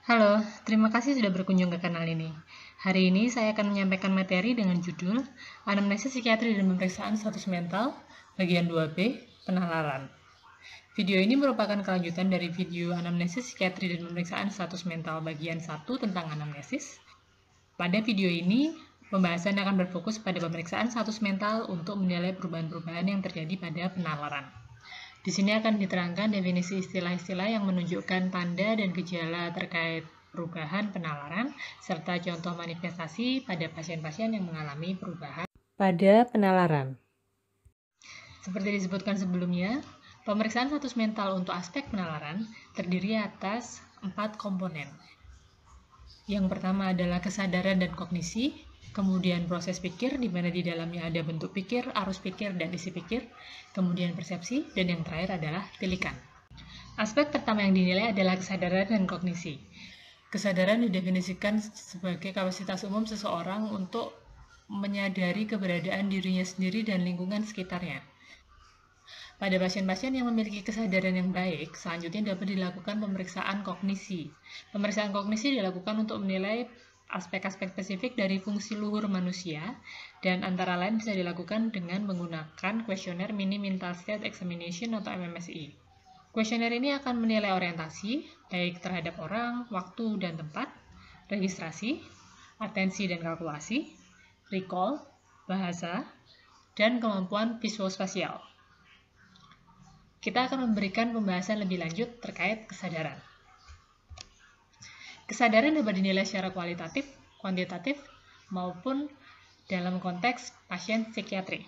Halo, terima kasih sudah berkunjung ke kanal ini. Hari ini saya akan menyampaikan materi dengan judul Anamnesis Psikiatri dan Pemeriksaan Status Mental, bagian 2B, Penalaran. Video ini merupakan kelanjutan dari video Anamnesis Psikiatri dan Pemeriksaan Status Mental bagian 1 tentang anamnesis. Pada video ini, pembahasan akan berfokus pada pemeriksaan status mental untuk menilai perubahan-perubahan yang terjadi pada penalaran. Di sini akan diterangkan definisi istilah-istilah yang menunjukkan tanda dan gejala terkait perubahan penalaran, serta contoh manifestasi pada pasien-pasien yang mengalami perubahan pada penalaran. Seperti disebutkan sebelumnya, pemeriksaan status mental untuk aspek penalaran terdiri atas 4 komponen. Yang pertama adalah kesadaran dan kognisi, kemudian proses pikir, di mana di dalamnya ada bentuk pikir, arus pikir, dan isi pikir, kemudian persepsi, dan yang terakhir adalah tilikan. Aspek pertama yang dinilai adalah kesadaran dan kognisi. Kesadaran didefinisikan sebagai kapasitas umum seseorang untuk menyadari keberadaan dirinya sendiri dan lingkungan sekitarnya. Pada pasien-pasien yang memiliki kesadaran yang baik, selanjutnya dapat dilakukan pemeriksaan kognisi. Pemeriksaan kognisi dilakukan untuk menilai aspek-aspek spesifik dari fungsi luhur manusia, dan antara lain bisa dilakukan dengan menggunakan kuesioner Mini Mental State Examination atau MMSI. Kuesioner ini akan menilai orientasi, baik terhadap orang, waktu, dan tempat, registrasi, atensi dan kalkulasi, recall, bahasa, dan kemampuan visuospasial. Kita akan memberikan pembahasan lebih lanjut terkait kesadaran. Kesadaran dapat dinilai secara kualitatif, kuantitatif, maupun dalam konteks pasien psikiatri.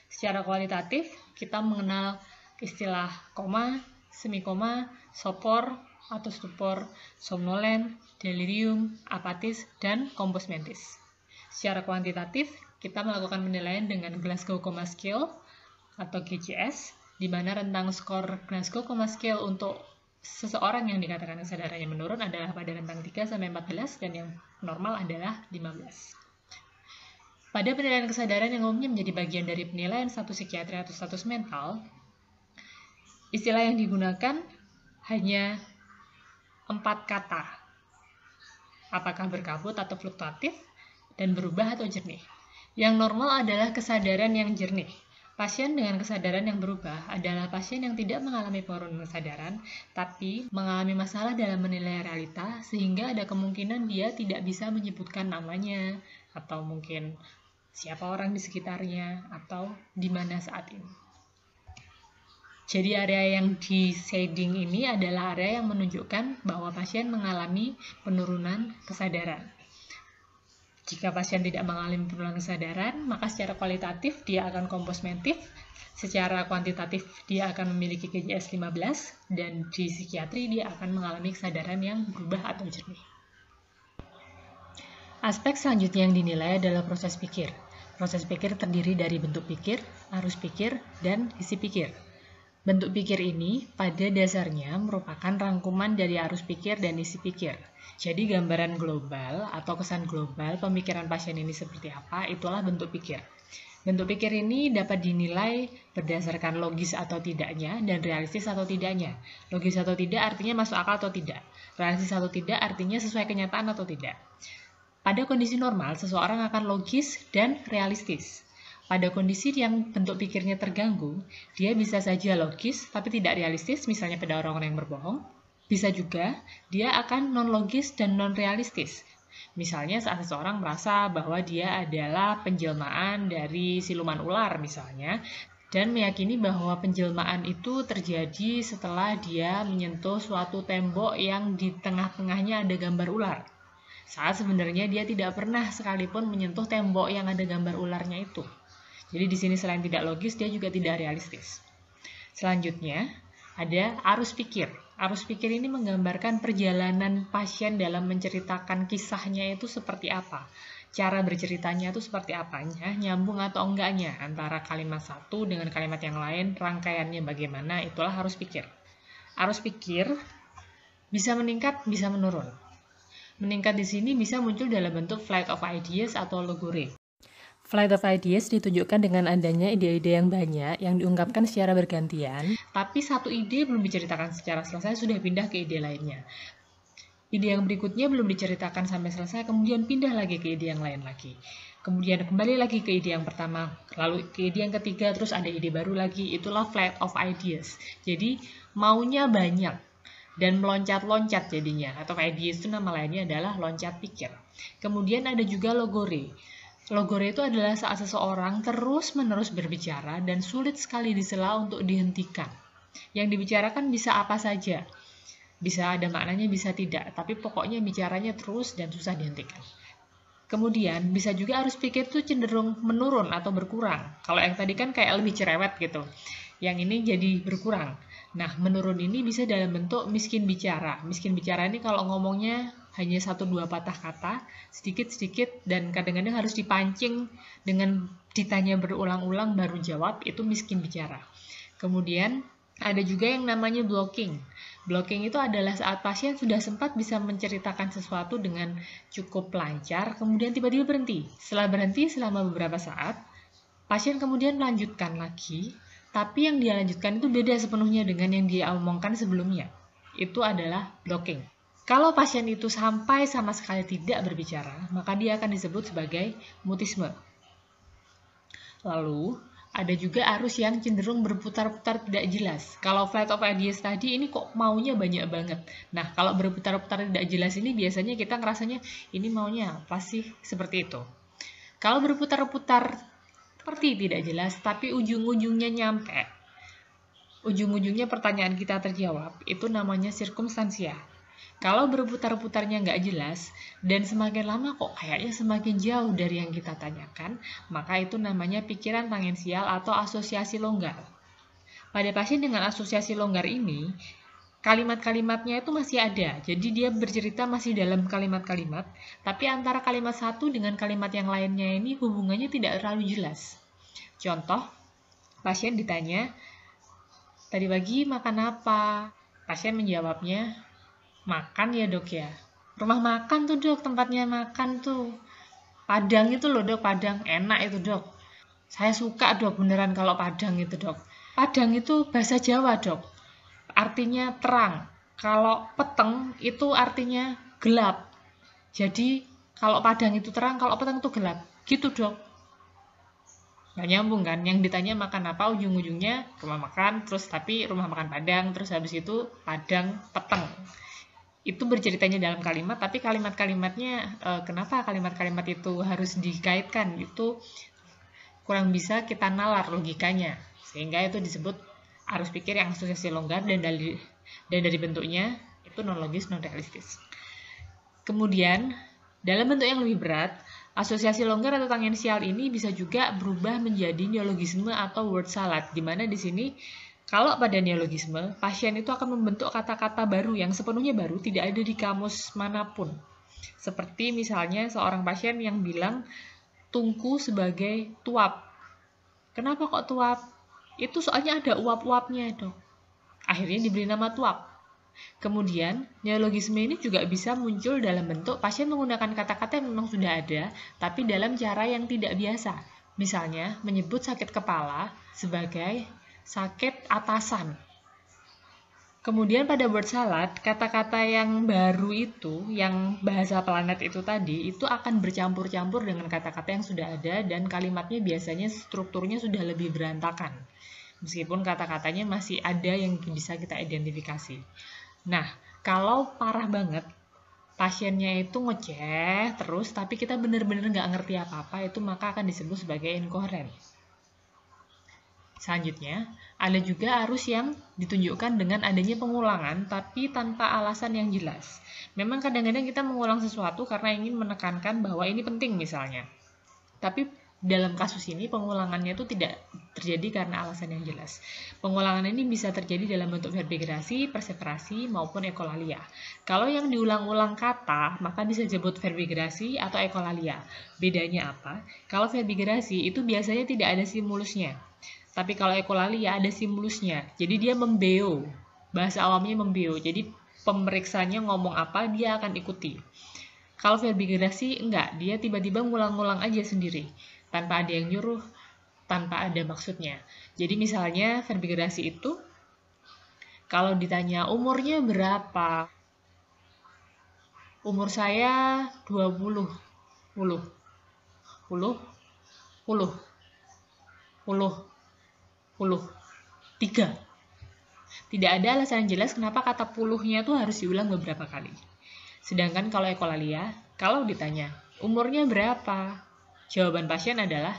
Secara kualitatif, kita mengenal istilah koma, semikoma, sopor atau stupor, somnolen, delirium, apatis, dan kompos mentis. Secara kuantitatif, kita melakukan penilaian dengan Glasgow Coma Scale atau GCS, di mana rentang skor Glasgow Coma Scale untuk seseorang yang dikatakan kesadarannya menurun adalah pada rentang 3-14 dan yang normal adalah 15. Pada penilaian kesadaran yang umumnya menjadi bagian dari penilaian status psikiatri atau status mental, istilah yang digunakan hanya 4 kata. Apakah berkabut atau fluktuatif, dan berubah atau jernih. Yang normal adalah kesadaran yang jernih. Pasien dengan kesadaran yang berubah adalah pasien yang tidak mengalami penurunan kesadaran, tapi mengalami masalah dalam menilai realita, sehingga ada kemungkinan dia tidak bisa menyebutkan namanya, atau mungkin siapa orang di sekitarnya, atau di mana saat ini. Jadi area yang di shading ini adalah area yang menunjukkan bahwa pasien mengalami penurunan kesadaran. Jika pasien tidak mengalami penurunan kesadaran, maka secara kualitatif dia akan kompos mentis, secara kuantitatif dia akan memiliki GCS 15, dan di psikiatri dia akan mengalami kesadaran yang berubah atau jernih. Aspek selanjutnya yang dinilai adalah proses pikir. Proses pikir terdiri dari bentuk pikir, arus pikir, dan isi pikir. Bentuk pikir ini pada dasarnya merupakan rangkuman dari arus pikir dan isi pikir. Jadi gambaran global atau kesan global pemikiran pasien ini seperti apa, itulah bentuk pikir. Bentuk pikir ini dapat dinilai berdasarkan logis atau tidaknya dan realistis atau tidaknya. Logis atau tidak artinya masuk akal atau tidak. Realistis atau tidak artinya sesuai kenyataan atau tidak. Pada kondisi normal, seseorang akan logis dan realistis. Pada kondisi yang bentuk pikirnya terganggu, dia bisa saja logis tapi tidak realistis, misalnya pada orang-orang yang berbohong. Bisa juga dia akan non-logis dan non-realistis. Misalnya saat seseorang merasa bahwa dia adalah penjelmaan dari siluman ular misalnya, dan meyakini bahwa penjelmaan itu terjadi setelah dia menyentuh suatu tembok yang di tengah-tengahnya ada gambar ular. Saat sebenarnya dia tidak pernah sekalipun menyentuh tembok yang ada gambar ularnya itu. Jadi di sini selain tidak logis, dia juga tidak realistis. Selanjutnya, ada arus pikir. Arus pikir ini menggambarkan perjalanan pasien dalam menceritakan kisahnya itu seperti apa. Cara berceritanya itu seperti apanya, nyambung atau enggaknya antara kalimat satu dengan kalimat yang lain, rangkaiannya bagaimana, itulah arus pikir. Arus pikir bisa meningkat, bisa menurun. Meningkat di sini bisa muncul dalam bentuk flight of ideas atau logore. Flight of ideas ditunjukkan dengan adanya ide-ide yang banyak yang diungkapkan secara bergantian, tapi satu ide belum diceritakan secara selesai sudah pindah ke ide lainnya. ide yang berikutnya belum diceritakan sampai selesai, kemudian pindah lagi ke ide yang lain lagi. Kemudian kembali lagi ke ide yang pertama, lalu ke ide yang ketiga, terus ada ide baru lagi, itulah flight of ideas. Jadi maunya banyak dan meloncat-loncat jadinya, atau ideas itu nama lainnya adalah loncat pikir. Kemudian ada juga logore. Logore itu adalah saat seseorang terus-menerus berbicara dan sulit sekali disela untuk dihentikan. Yang dibicarakan bisa apa saja, bisa ada maknanya, bisa tidak, tapi pokoknya bicaranya terus dan susah dihentikan. Kemudian bisa juga arus pikir itu cenderung menurun atau berkurang. Kalau yang tadi kan kayak lebih cerewet gitu, yang ini jadi berkurang. Nah, menurun ini bisa dalam bentuk miskin bicara. Miskin bicara ini kalau ngomongnya hanya 1-2 patah kata, sedikit-sedikit, dan kadang-kadang harus dipancing dengan ditanya berulang-ulang baru jawab, itu miskin bicara. Kemudian ada juga yang namanya blocking. Blocking itu adalah saat pasien sudah sempat bisa menceritakan sesuatu dengan cukup lancar, kemudian tiba-tiba berhenti. Setelah berhenti selama beberapa saat, pasien kemudian melanjutkan lagi, tapi yang dia lanjutkan itu beda sepenuhnya dengan yang dia omongkan sebelumnya. Itu adalah blocking. Kalau pasien itu sampai sama sekali tidak berbicara, maka dia akan disebut sebagai mutisme. Lalu, ada juga arus yang cenderung berputar-putar tidak jelas. Kalau flight of ideas tadi ini kok maunya banyak banget. Nah, kalau berputar-putar tidak jelas ini biasanya kita ngerasanya ini maunya apa sih? Seperti itu. Kalau berputar-putar seperti tidak jelas, tapi ujung-ujungnya nyampe, ujung-ujungnya pertanyaan kita terjawab, itu namanya sirkumstansia. Kalau berputar-putarnya nggak jelas, dan semakin lama kok kayaknya semakin jauh dari yang kita tanyakan, maka itu namanya pikiran tangensial atau asosiasi longgar. Pada pasien dengan asosiasi longgar ini, kalimat-kalimatnya itu masih ada, jadi dia bercerita masih dalam kalimat-kalimat, tapi antara kalimat satu dengan kalimat yang lainnya ini hubungannya tidak terlalu jelas. Contoh, pasien ditanya, tadi pagi makan apa? Pasien menjawabnya, makan ya dok ya. Rumah makan tuh dok, tempatnya makan tuh. Padang itu loh dok, Padang. Enak itu dok. Saya suka dok beneran kalau Padang itu dok. Padang itu bahasa Jawa dok. Artinya terang. Kalau peteng itu artinya gelap. Jadi kalau Padang itu terang, kalau peteng itu gelap. Gitu dok. Nggak nyambung kan? Yang ditanya makan apa, ujung-ujungnya rumah makan, terus tapi rumah makan Padang, terus habis itu Padang peteng. Itu berceritanya dalam kalimat, tapi kalimat-kalimatnya kenapa kalimat-kalimat itu harus dikaitkan, itu kurang bisa kita nalar logikanya, sehingga itu disebut arus pikir yang asosiasi longgar dan dari bentuknya itu non logis, non realistis. Kemudian dalam bentuk yang lebih berat, asosiasi longgar atau tangensial ini bisa juga berubah menjadi neologisme atau word salad, di mana di sini kalau pada neologisme, pasien itu akan membentuk kata-kata baru yang sepenuhnya baru, tidak ada di kamus manapun. Seperti misalnya seorang pasien yang bilang tungku sebagai tuap. Kenapa kok tuap? Itu soalnya ada uap-uapnya dok. Akhirnya diberi nama tuap. Kemudian, neologisme ini juga bisa muncul dalam bentuk pasien menggunakan kata-kata yang memang sudah ada, tapi dalam cara yang tidak biasa. Misalnya, menyebut sakit kepala sebagai sakit atasan. Kemudian pada word salad, kata-kata yang baru itu, yang bahasa planet itu tadi, itu akan bercampur-campur dengan kata-kata yang sudah ada dan kalimatnya biasanya strukturnya sudah lebih berantakan. Meskipun kata-katanya masih ada yang bisa kita identifikasi. Nah, kalau parah banget, pasiennya itu ngoceh terus, tapi kita benar-benar nggak ngerti apa-apa, itu maka akan disebut sebagai inkoheren. Selanjutnya, ada juga arus yang ditunjukkan dengan adanya pengulangan tapi tanpa alasan yang jelas. Memang kadang-kadang kita mengulang sesuatu karena ingin menekankan bahwa ini penting misalnya. Tapi dalam kasus ini pengulangannya itu tidak terjadi karena alasan yang jelas. Pengulangan ini bisa terjadi dalam bentuk verbigrasi, perseverasi, maupun ekolalia. Kalau yang diulang-ulang kata, maka bisa disebut verbigrasi atau ekolalia. Bedanya apa? Kalau verbigrasi itu biasanya tidak ada stimulusnya. Tapi kalau ekolalia ada stimulusnya. Jadi dia membeo. Bahasa awamnya membeo. Jadi pemeriksanya ngomong apa, dia akan ikuti. Kalau verbigrasi enggak, dia tiba-tiba ngulang-ngulang aja sendiri. Tanpa ada yang nyuruh, tanpa ada maksudnya. Jadi misalnya verbigrasi itu, kalau ditanya umurnya berapa, Umur saya 20, 10, 10, 10, 10, 10, 3. Tidak ada alasan jelas kenapa kata puluhnya tuh harus diulang beberapa kali. Sedangkan kalau ekolalia, kalau ditanya, umurnya berapa? Jawaban pasien adalah,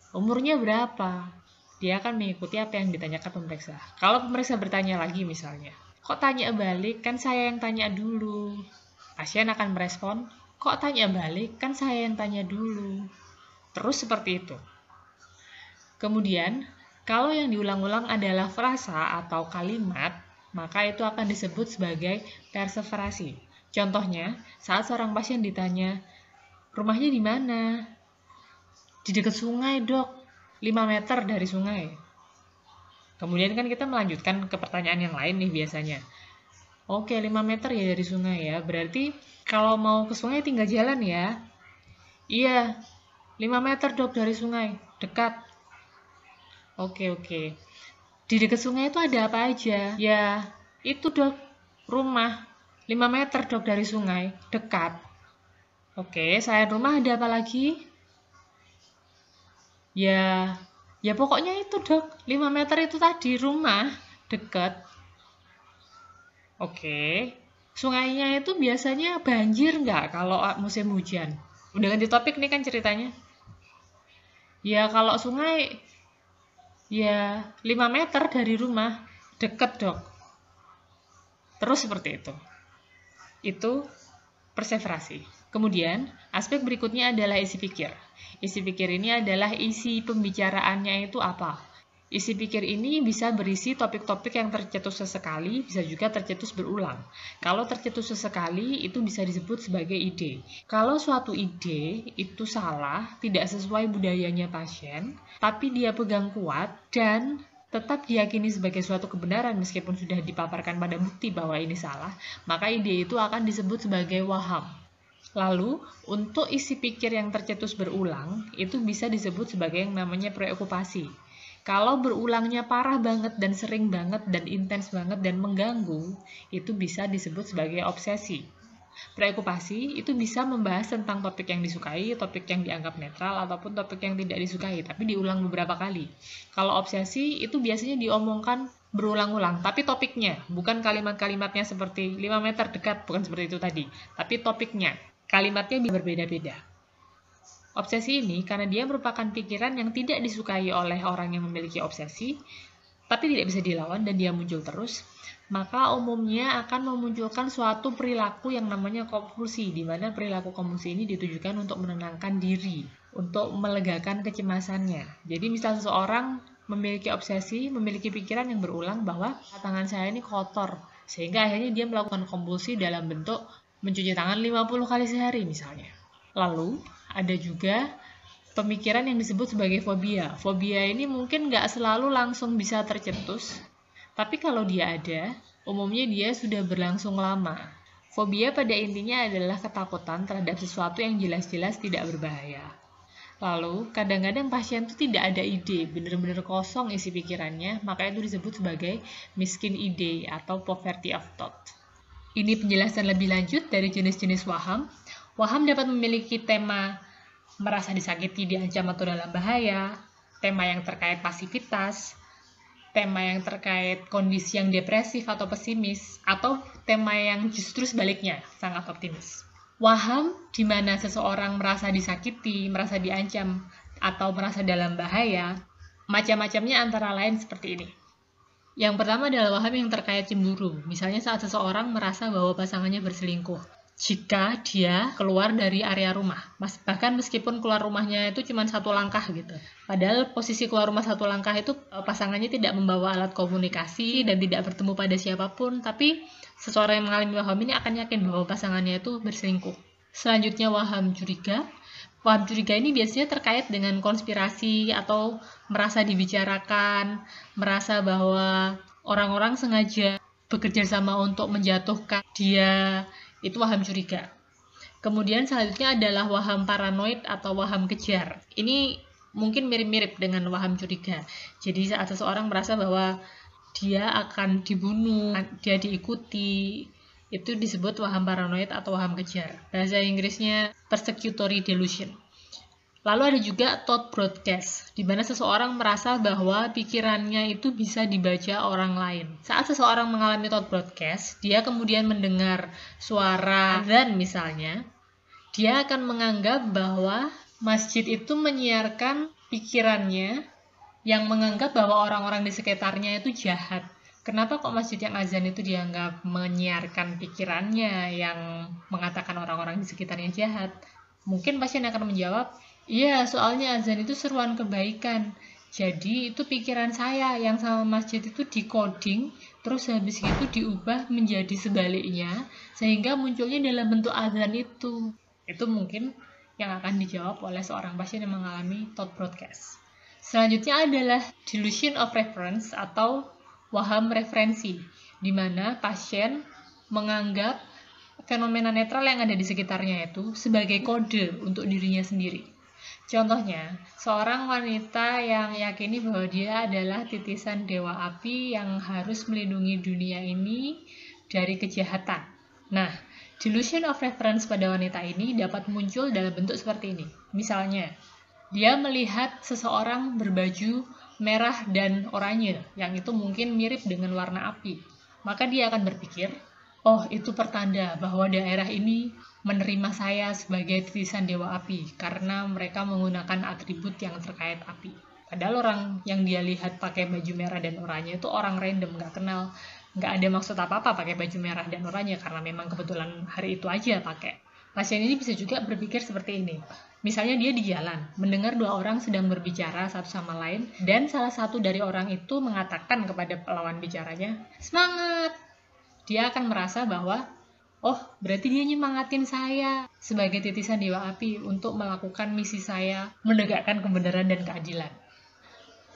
umurnya berapa? Dia akan mengikuti apa yang ditanyakan pemeriksa. Kalau pemeriksa bertanya lagi misalnya, kok tanya balik? Kan saya yang tanya dulu. Pasien akan merespon, kok tanya balik? Kan saya yang tanya dulu. Terus seperti itu. Kemudian, kalau yang diulang-ulang adalah frasa atau kalimat, maka itu akan disebut sebagai perseverasi. Contohnya, saat seorang pasien ditanya, rumahnya di mana? Di dekat sungai, dok. 5 meter dari sungai. Kemudian kan kita melanjutkan ke pertanyaan yang lain nih biasanya. Oke, 5 meter ya dari sungai ya. Berarti kalau mau ke sungai tinggal jalan ya. Iya, 5 meter dok dari sungai. Dekat. Oke. Di dekat sungai itu ada apa aja? Ya, itu dok, rumah. 5 meter dok dari sungai. Dekat. Oke, selain rumah ada apa lagi? Ya pokoknya itu dok. 5 meter itu tadi rumah. Dekat. Oke, sungainya itu biasanya banjir nggak kalau musim hujan? Udah ganti topik nih kan ceritanya. Ya kalau sungai, ya 5 meter dari rumah, deket dok. Terus seperti itu. Itu perseverasi. Kemudian, aspek berikutnya adalah isi pikir. Isi pikir ini adalah isi pembicaraannya itu apa? Isi pikir ini bisa berisi topik-topik yang tercetus sesekali, bisa juga tercetus berulang. Kalau tercetus sesekali, itu bisa disebut sebagai ide. Kalau suatu ide itu salah, tidak sesuai budayanya pasien, tapi dia pegang kuat dan tetap diyakini sebagai suatu kebenaran meskipun sudah dipaparkan pada bukti bahwa ini salah, maka ide itu akan disebut sebagai waham. Lalu, untuk isi pikir yang tercetus berulang, itu bisa disebut sebagai yang namanya preokupasi. Kalau berulangnya parah banget dan sering banget dan intens banget dan mengganggu, itu bisa disebut sebagai obsesi. Preokupasi itu bisa membahas tentang topik yang disukai, topik yang dianggap netral, ataupun topik yang tidak disukai, tapi diulang beberapa kali. Kalau obsesi itu biasanya diomongkan berulang-ulang, tapi topiknya, bukan kalimat-kalimatnya seperti 5 meter dekat, bukan seperti itu tadi, tapi topiknya, kalimatnya berbeda-beda. Obsesi ini karena dia merupakan pikiran yang tidak disukai oleh orang yang memiliki obsesi, tapi tidak bisa dilawan dan dia muncul terus, maka umumnya akan memunculkan suatu perilaku yang namanya kompulsi, di mana perilaku kompulsi ini ditujukan untuk menenangkan diri, untuk melegakan kecemasannya. Jadi misal seseorang memiliki obsesi, memiliki pikiran yang berulang bahwa tangan saya ini kotor, sehingga akhirnya dia melakukan kompulsi dalam bentuk mencuci tangan 50 kali sehari misalnya. Lalu, ada juga pemikiran yang disebut sebagai fobia. Fobia ini mungkin nggak selalu langsung bisa tercetus, tapi kalau dia ada, umumnya dia sudah berlangsung lama. Fobia pada intinya adalah ketakutan terhadap sesuatu yang jelas-jelas tidak berbahaya. Lalu, kadang-kadang pasien itu tidak ada ide, benar-benar kosong isi pikirannya, maka itu disebut sebagai miskin ide atau poverty of thought. Ini penjelasan lebih lanjut dari jenis-jenis waham. Waham dapat memiliki tema merasa disakiti, diancam atau dalam bahaya, tema yang terkait pasivitas, tema yang terkait kondisi yang depresif atau pesimis, atau tema yang justru sebaliknya, sangat optimis. Waham di mana seseorang merasa disakiti, merasa diancam, atau merasa dalam bahaya, macam-macamnya antara lain seperti ini. Yang pertama adalah waham yang terkait cemburu, misalnya saat seseorang merasa bahwa pasangannya berselingkuh. Jika dia keluar dari area rumah, bahkan meskipun keluar rumahnya itu cuma 1 langkah gitu. Padahal posisi keluar rumah 1 langkah itu pasangannya tidak membawa alat komunikasi dan tidak bertemu pada siapapun, tapi seseorang yang mengalami waham ini akan yakin bahwa pasangannya itu berselingkuh. Selanjutnya waham curiga. Waham curiga ini biasanya terkait dengan konspirasi atau merasa dibicarakan, merasa bahwa orang-orang sengaja bekerja sama untuk menjatuhkan dia. Itu waham curiga. Kemudian selanjutnya adalah waham paranoid atau waham kejar. Ini mungkin mirip-mirip dengan waham curiga. Jadi saat seseorang merasa bahwa dia akan dibunuh, dia diikuti, Itu disebut waham paranoid atau waham kejar. Bahasa Inggrisnya persecutory delusion. Lalu ada juga thought broadcast, di mana seseorang merasa bahwa pikirannya itu bisa dibaca orang lain. Saat seseorang mengalami thought broadcast, dia kemudian mendengar suara azan misalnya, dia akan menganggap bahwa masjid itu menyiarkan pikirannya yang menganggap bahwa orang-orang di sekitarnya itu jahat. Kenapa kok masjid yang azan itu dianggap menyiarkan pikirannya yang mengatakan orang-orang di sekitarnya jahat? Mungkin pasien akan menjawab, iya, soalnya azan itu seruan kebaikan. Jadi itu pikiran saya yang sama masjid itu decoding, terus habis itu diubah menjadi sebaliknya, sehingga munculnya dalam bentuk azan itu. Itu mungkin yang akan dijawab oleh seorang pasien yang mengalami thought broadcast. Selanjutnya adalah delusion of reference atau waham referensi, di mana pasien menganggap fenomena netral yang ada di sekitarnya itu sebagai kode untuk dirinya sendiri. Contohnya, seorang wanita yang yakini bahwa dia adalah titisan dewa api yang harus melindungi dunia ini dari kejahatan. Nah, delusion of reference pada wanita ini dapat muncul dalam bentuk seperti ini. Misalnya, dia melihat seseorang berbaju merah dan oranye, yang itu mungkin mirip dengan warna api. Maka dia akan berpikir, oh, itu pertanda bahwa daerah ini menerima saya sebagai titisan dewa api karena mereka menggunakan atribut yang terkait api. Padahal orang yang dia lihat pakai baju merah dan oranye itu orang random, nggak kenal, nggak ada maksud apa-apa pakai baju merah dan oranye karena memang kebetulan hari itu aja pakai. Pasien ini bisa juga berpikir seperti ini. Misalnya dia di jalan, mendengar dua orang sedang berbicara satu sama lain, dan salah satu dari orang itu mengatakan kepada lawan bicaranya, semangat! Dia akan merasa bahwa, oh, berarti dia nyemangatin saya sebagai titisan dewa api untuk melakukan misi saya, menegakkan kebenaran dan keadilan.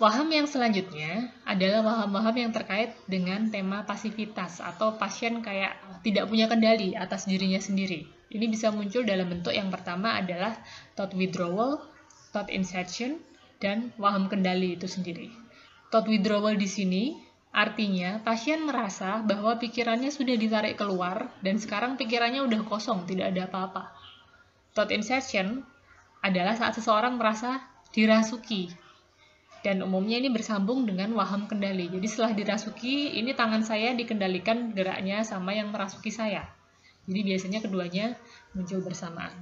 Waham yang selanjutnya adalah waham-waham yang terkait dengan tema pasivitas atau pasien kayak tidak punya kendali atas dirinya sendiri. Ini bisa muncul dalam bentuk yang pertama adalah thought withdrawal, thought insertion, dan waham kendali itu sendiri. Thought withdrawal di sini artinya pasien merasa bahwa pikirannya sudah ditarik keluar dan sekarang pikirannya udah kosong, tidak ada apa-apa. Thought insertion adalah saat seseorang merasa dirasuki. Dan umumnya ini bersambung dengan waham kendali. Jadi setelah dirasuki, ini tangan saya dikendalikan geraknya sama yang merasuki saya. Jadi biasanya keduanya muncul bersamaan.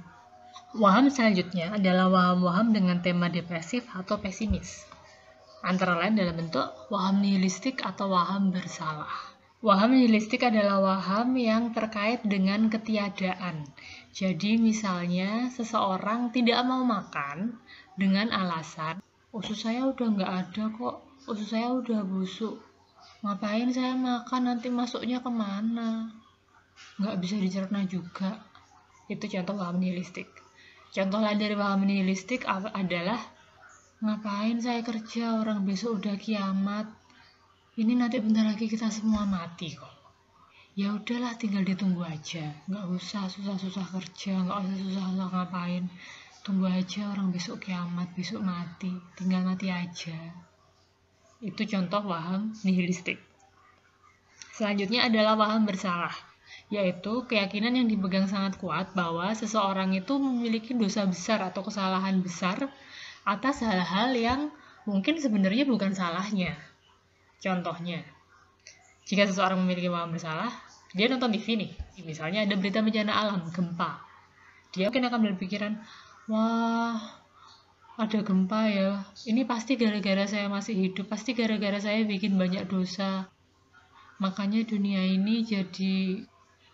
Waham selanjutnya adalah waham-waham dengan tema depresif atau pesimis. Antara lain dalam bentuk waham nihilistik atau waham bersalah. Waham nihilistik adalah waham yang terkait dengan ketiadaan. Jadi misalnya seseorang tidak mau makan dengan alasan, usus saya udah nggak ada kok, usus saya udah busuk. Ngapain saya makan, nanti masuknya kemana? Nggak bisa dicerna juga. Itu contoh waham nihilistik. Contoh lain dari waham nihilistik adalah, ngapain saya kerja, orang besok udah kiamat. Ini nanti bentar lagi kita semua mati kok. Ya udahlah, tinggal ditunggu aja. Nggak usah susah-susah kerja, nggak usah susah-susah ngapain. Tunggu aja, orang besok kiamat, besok mati, tinggal mati aja. Itu contoh waham nihilistik. Selanjutnya adalah waham bersalah, yaitu keyakinan yang dipegang sangat kuat bahwa seseorang itu memiliki dosa besar atau kesalahan besar atas hal-hal yang mungkin sebenarnya bukan salahnya. Contohnya, jika seseorang memiliki waham bersalah, dia nonton TV nih, misalnya ada berita bencana alam, gempa. Dia mungkin akan berpikiran, wah, ada gempa ya. Ini pasti gara-gara saya masih hidup, pasti gara-gara saya bikin banyak dosa. Makanya dunia ini jadi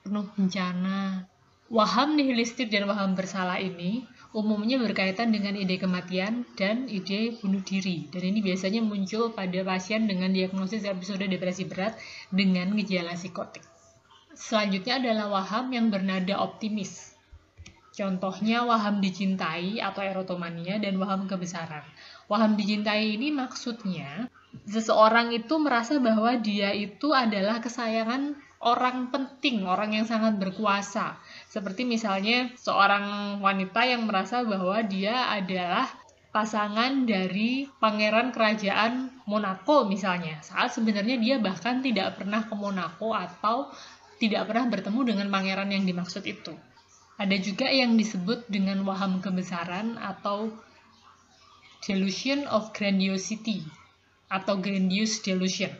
penuh bencana. Waham nihilistik dan waham bersalah ini umumnya berkaitan dengan ide kematian dan ide bunuh diri. Dan ini biasanya muncul pada pasien dengan diagnosis episode depresi berat dengan gejala psikotik. Selanjutnya adalah waham yang bernada optimis. Contohnya waham dicintai atau erotomania dan waham kebesaran. Waham dicintai ini maksudnya seseorang itu merasa bahwa dia itu adalah kesayangan orang penting, orang yang sangat berkuasa. Seperti misalnya seorang wanita yang merasa bahwa dia adalah pasangan dari pangeran kerajaan Monaco misalnya. Saat sebenarnya dia bahkan tidak pernah ke Monaco atau tidak pernah bertemu dengan pangeran yang dimaksud itu. Ada juga yang disebut dengan waham kebesaran atau delusion of grandiosity atau grandiose delusion,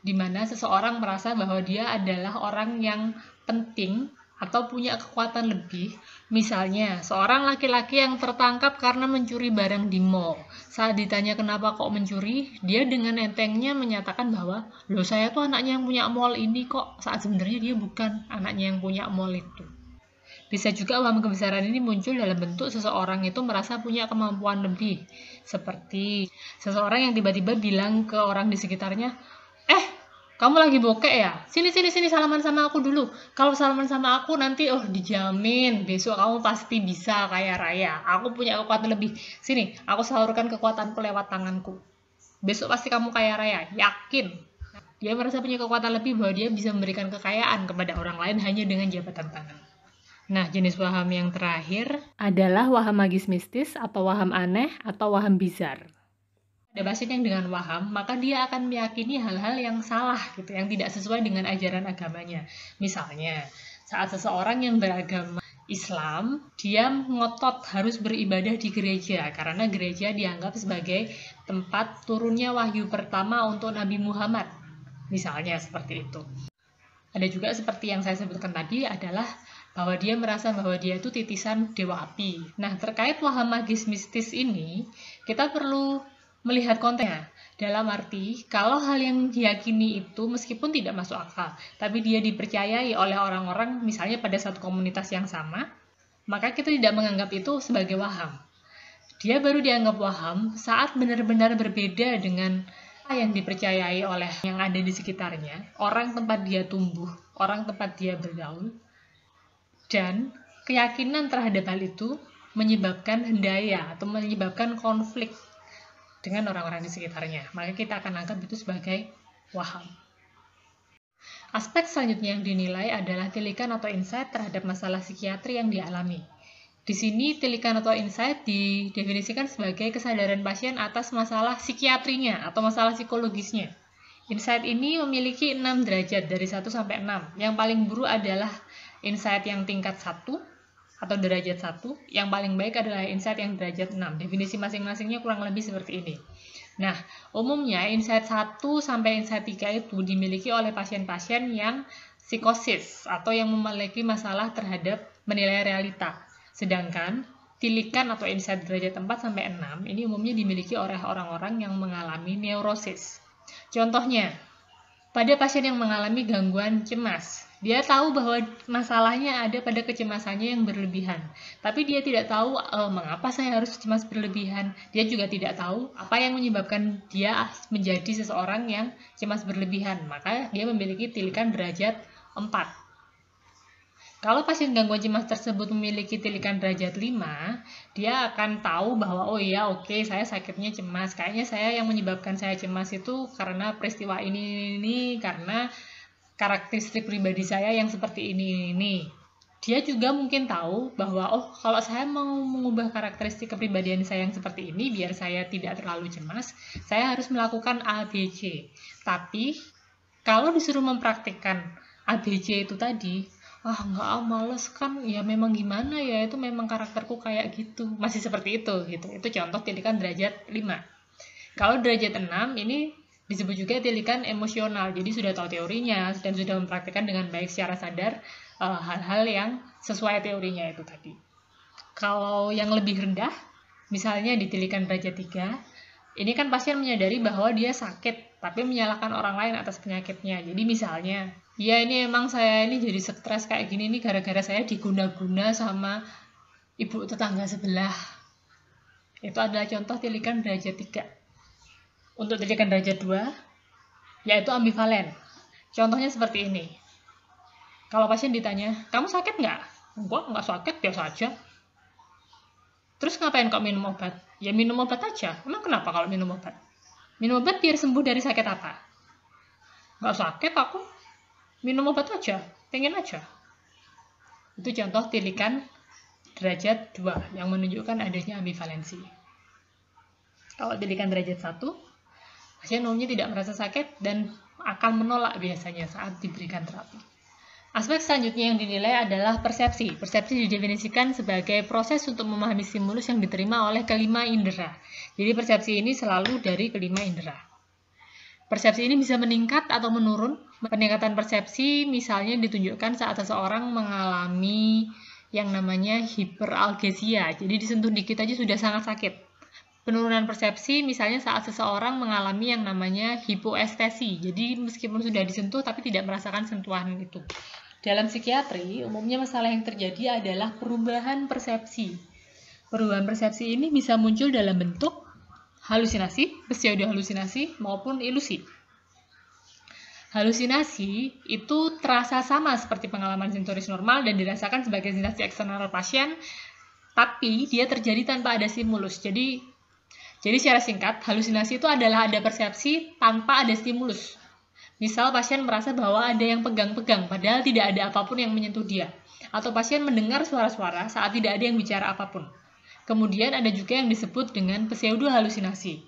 di mana seseorang merasa bahwa dia adalah orang yang penting atau punya kekuatan lebih. Misalnya, seorang laki-laki yang tertangkap karena mencuri barang di mall. Saat ditanya kenapa kok mencuri, dia dengan entengnya menyatakan bahwa, loh saya tuh anaknya yang punya mall ini kok, saat sebenarnya dia bukan anaknya yang punya mall itu. Bisa juga waham kebesaran ini muncul dalam bentuk seseorang itu merasa punya kemampuan lebih. Seperti seseorang yang tiba-tiba bilang ke orang di sekitarnya, kamu lagi bokek ya? Sini salaman sama aku dulu. Kalau salaman sama aku nanti dijamin besok kamu pasti bisa kaya raya. Aku punya kekuatan lebih. Sini, aku salurkan kekuatanku lewat tanganku. Besok pasti kamu kaya raya, yakin. Dia merasa punya kekuatan lebih bahwa dia bisa memberikan kekayaan kepada orang lain hanya dengan jabatan tangan. Nah, jenis waham yang terakhir adalah waham magis mistis atau waham aneh atau waham bizar. Ada pasien yang dengan waham, maka dia akan meyakini hal-hal yang salah gitu, yang tidak sesuai dengan ajaran agamanya. Misalnya, saat seseorang yang beragama Islam, dia ngotot harus beribadah di gereja karena gereja dianggap sebagai tempat turunnya wahyu pertama untuk Nabi Muhammad. Misalnya seperti itu. Ada juga seperti yang saya sebutkan tadi adalah bahwa dia merasa bahwa dia itu titisan dewa api. Nah, terkait waham magis mistis ini, kita perlu melihat konteksnya. Dalam arti, kalau hal yang diyakini itu meskipun tidak masuk akal, tapi dia dipercayai oleh orang-orang misalnya pada satu komunitas yang sama, maka kita tidak menganggap itu sebagai waham. Dia baru dianggap waham saat benar-benar berbeda dengan yang dipercayai oleh yang ada di sekitarnya, orang tempat dia tumbuh, orang tempat dia bergaul, dan keyakinan terhadap hal itu menyebabkan hendaya atau menyebabkan konflik dengan orang-orang di sekitarnya. Maka kita akan anggap itu sebagai waham. Aspek selanjutnya yang dinilai adalah tilikan atau insight terhadap masalah psikiatri yang dialami. Di sini tilikan atau insight didefinisikan sebagai kesadaran pasien atas masalah psikiatrinya atau masalah psikologisnya. Insight ini memiliki 6 derajat dari 1 sampai 6. Yang paling buruk adalah insight yang tingkat 1 atau derajat 1, yang paling baik adalah insight yang derajat 6. Definisi masing-masingnya kurang lebih seperti ini. Nah, umumnya insight 1 sampai insight 3 itu dimiliki oleh pasien-pasien yang psikosis atau yang memiliki masalah terhadap menilai realita. Sedangkan tilikan atau insight derajat 4 sampai 6 ini umumnya dimiliki oleh orang-orang yang mengalami neurosis. Contohnya, pada pasien yang mengalami gangguan cemas, dia tahu bahwa masalahnya ada pada kecemasannya yang berlebihan. Tapi dia tidak tahu mengapa saya harus cemas berlebihan. Dia juga tidak tahu apa yang menyebabkan dia menjadi seseorang yang cemas berlebihan. Maka dia memiliki tilikan derajat 4. Kalau pasien gangguan cemas tersebut memiliki tilikan derajat 5, dia akan tahu bahwa saya sakitnya cemas. Kayaknya saya yang menyebabkan saya cemas itu karena peristiwa ini karena karakteristik pribadi saya yang seperti ini. Dia juga mungkin tahu bahwa kalau saya mau mengubah karakteristik kepribadian saya yang seperti ini biar saya tidak terlalu cemas, saya harus melakukan ABC. Tapi kalau disuruh mempraktikkan ABC itu tadi, males kan, ya memang gimana ya, itu memang karakterku kayak gitu, masih seperti itu gitu. Itu contoh tilikan derajat 5. Kalau derajat 6 ini disebut juga tilikan emosional, jadi sudah tahu teorinya dan sudah mempraktikkan dengan baik secara sadar hal-hal yang sesuai teorinya itu tadi. Kalau yang lebih rendah, misalnya di tilikan derajat 3, ini kan pasien menyadari bahwa dia sakit, tapi menyalahkan orang lain atas penyakitnya. Jadi misalnya, ya ini emang saya ini jadi stres kayak gini nih gara-gara saya diguna-guna sama ibu tetangga sebelah. Itu adalah contoh tilikan derajat 3. Untuk tilikan derajat 2, yaitu ambivalen. Contohnya seperti ini. Kalau pasien ditanya, kamu sakit nggak? Nggak sakit, biasa aja. Terus ngapain kok minum obat? Ya minum obat aja. Emang kenapa kalau minum obat? Minum obat biar sembuh dari sakit apa? Nggak sakit aku. Minum obat aja, pengen aja. Itu contoh tilikan derajat 2 yang menunjukkan adanya ambivalensi. Kalau tilikan derajat 1, pasien umumnya tidak merasa sakit dan akan menolak biasanya saat diberikan terapi. Aspek selanjutnya yang dinilai adalah persepsi. Persepsi didefinisikan sebagai proses untuk memahami stimulus yang diterima oleh kelima indera. Jadi persepsi ini selalu dari kelima indera. Persepsi ini bisa meningkat atau menurun. Peningkatan persepsi misalnya ditunjukkan saat seseorang mengalami yang namanya hiperalgesia. Jadi disentuh dikit aja sudah sangat sakit. Penurunan persepsi misalnya saat seseorang mengalami yang namanya hipoestesi. Jadi meskipun sudah disentuh tapi tidak merasakan sentuhan itu. Dalam psikiatri, umumnya masalah yang terjadi adalah perubahan persepsi. Perubahan persepsi ini bisa muncul dalam bentuk halusinasi, pseudo-halusinasi, maupun ilusi. Halusinasi itu terasa sama seperti pengalaman sensoris normal dan dirasakan sebagai sensasi eksternal pasien, tapi dia terjadi tanpa ada stimulus. Jadi secara singkat, halusinasi itu adalah ada persepsi tanpa ada stimulus. Misal pasien merasa bahwa ada yang pegang-pegang, padahal tidak ada apapun yang menyentuh dia. Atau pasien mendengar suara-suara saat tidak ada yang bicara apapun. Kemudian ada juga yang disebut dengan pseudo-halusinasi.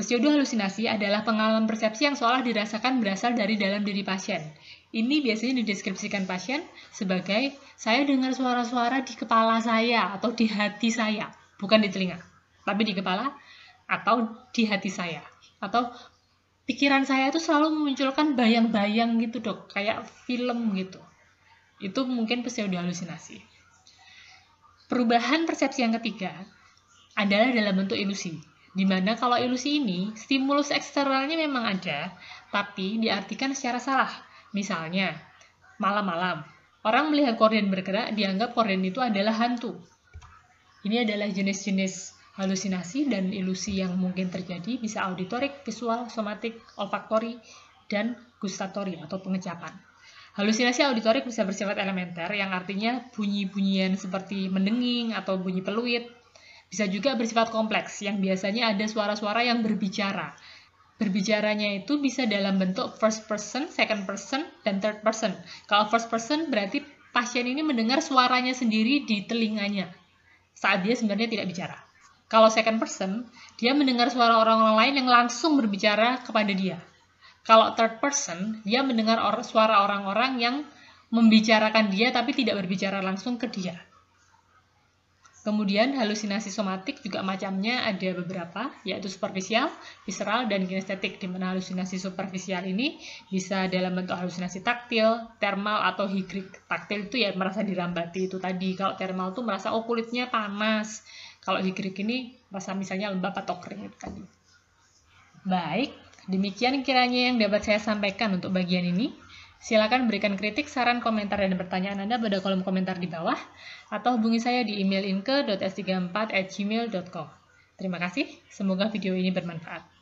Pseudo-halusinasi adalah pengalaman persepsi yang seolah dirasakan berasal dari dalam diri pasien. Ini biasanya dideskripsikan pasien sebagai, saya dengar suara-suara di kepala saya atau di hati saya. Bukan di telinga, tapi di kepala atau di hati saya. Atau pikiran saya itu selalu memunculkan bayang-bayang gitu dok, kayak film gitu. Itu mungkin pseudo-halusinasi. Perubahan persepsi yang ketiga adalah dalam bentuk ilusi. Dimana kalau ilusi ini, stimulus eksternalnya memang ada, tapi diartikan secara salah. Misalnya, malam-malam, orang melihat korden bergerak, dianggap korden itu adalah hantu. Ini adalah jenis-jenis halusinasi dan ilusi yang mungkin terjadi, bisa auditorik, visual, somatik, olfaktori, dan gustatori atau pengecapan. Halusinasi auditorik bisa bersifat elementer yang artinya bunyi-bunyian seperti mendenging atau bunyi peluit. Bisa juga bersifat kompleks yang biasanya ada suara-suara yang berbicara. Berbicaranya itu bisa dalam bentuk first person, second person, dan third person. Kalau first person berarti pasien ini mendengar suaranya sendiri di telinganya saat dia sebenarnya tidak bicara. Kalau second person, dia mendengar suara orang-orang lain yang langsung berbicara kepada dia. Kalau third person, dia mendengar suara orang-orang yang membicarakan dia tapi tidak berbicara langsung ke dia. Kemudian halusinasi somatik juga macamnya ada beberapa, yaitu superficial, visceral, dan kinestetik, di mana halusinasi superficial ini bisa dalam bentuk halusinasi taktil, thermal, atau higrik. Taktil itu ya merasa dirambati itu tadi. Kalau thermal itu merasa kulitnya panas. Kalau higrik ini merasa misalnya lembab atau kering itu tadi. Baik, demikian kiranya yang dapat saya sampaikan untuk bagian ini. Silakan berikan kritik, saran, komentar, dan pertanyaan Anda pada kolom komentar di bawah, atau hubungi saya di email inke.s34@gmail.com. Terima kasih, semoga video ini bermanfaat.